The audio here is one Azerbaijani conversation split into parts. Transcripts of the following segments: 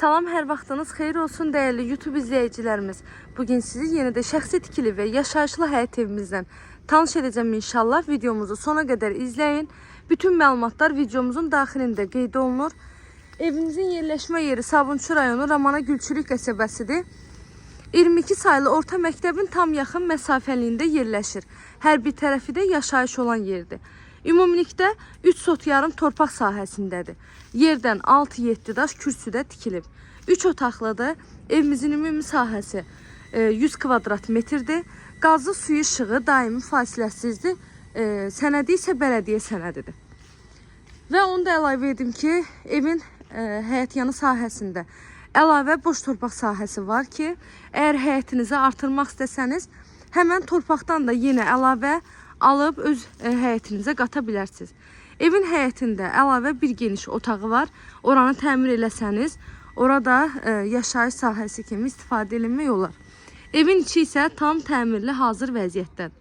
Salam, hər vaxtınız xeyir olsun değerli YouTube izleyicilerimiz. Bugün sizi yeni de şəxsi tikili ve yaşayışlı həyat evimizdən tanış edəcəm inşallah. Videomuzu sona kadar izleyin. Bütün məlumatlar videomuzun daxilində qeyd olunur. Evimizin yerləşmə yeri Sabunçu rayonu Ramana Gülçülük qəsəbəsidir. 22 sayılı orta məktəbin tam yaxın məsafəliyində yerləşir. Hər bir tərəfi də yaşayış olan yerdir. Ümumilikdə 3 sot yarım torpaq sahəsindədir. Yerdən 6-7 daş kürsüdə tikilib. 3 otaqlıdır. Evimizin ümumi sahəsi 100 kvadrat metrdir. Qazlı suyu işığı daimi fasiləsizdir. Sənədi isə bələdiyyə sənədidir. Və onu da əlavə edim ki, evin həyətyanı sahəsində əlavə boş torpaq sahəsi var ki, əgər həyətinizi artırmaq istəsəniz, həmən torpaqdan da yenə əlavə alıb öz həyətinizə qata bilərsiniz. Evin həyətində əlavə bir geniş otağı var. Oranı təmir eləsəniz, orada yaşayış sahəsi kimi istifadə edilmək olar. Evin içi isə tam təmirli hazır vəziyyətdədir.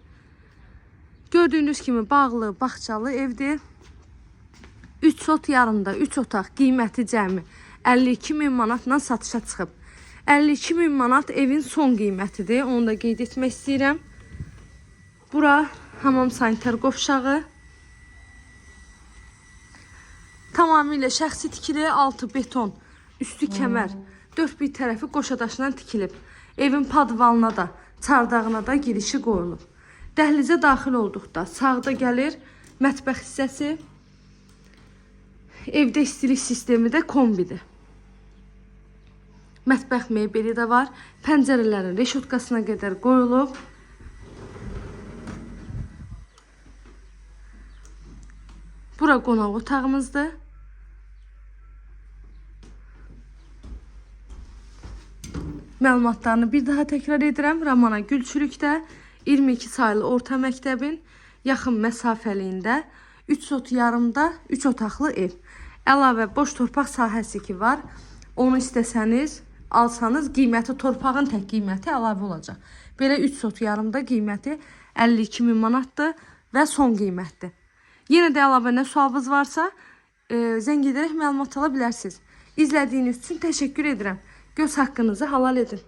Gördüyünüz kimi bağlı, bağçalı evdir. 3 sot yarımda 3 otaq qiyməti cəmi 52.000 manatla satışa çıxıb. 52.000 manat evin son qiymətidir. Onu da qeyd etmək istəyirəm. Bura hamam sanitar qovşağı. Tamamilə şəxsi tikili, altı beton, üstü kəmər, 4 bir tərəfi qoşadaşla tikilib. Evin padvalına da, çardağına da girişi qoyulub. Dəhlizə daxil olduqda sağda gəlir mətbəx hissəsi. Evdə istilik sistemi də kombidir. Mətbəx mebeli də var. Pəncərələrin reşotkasına qədər qoyulub. Bura qonaq otağımızdır. Məlumatlarını bir daha təkrar edirəm. Ramana Gülçülükdə 22 sayılı orta məktəbin yaxın məsafəliyində 3 sot yarımda 3 otaqlı ev. Əlavə boş torpaq sahəsi ki var. Onu istəsəniz, alsanız qiyməti, torpağın tək qiyməti əlavə olacaq. Belə 3 sot yarımda qiyməti 52.000 manatdır və son qiymətdir. Yenə də əlavə nə sualınız varsa zəng edərək məlumat ala bilərsiniz. İzlədiyiniz üçün təşəkkür edirəm. Göz haqqınızı halal edin.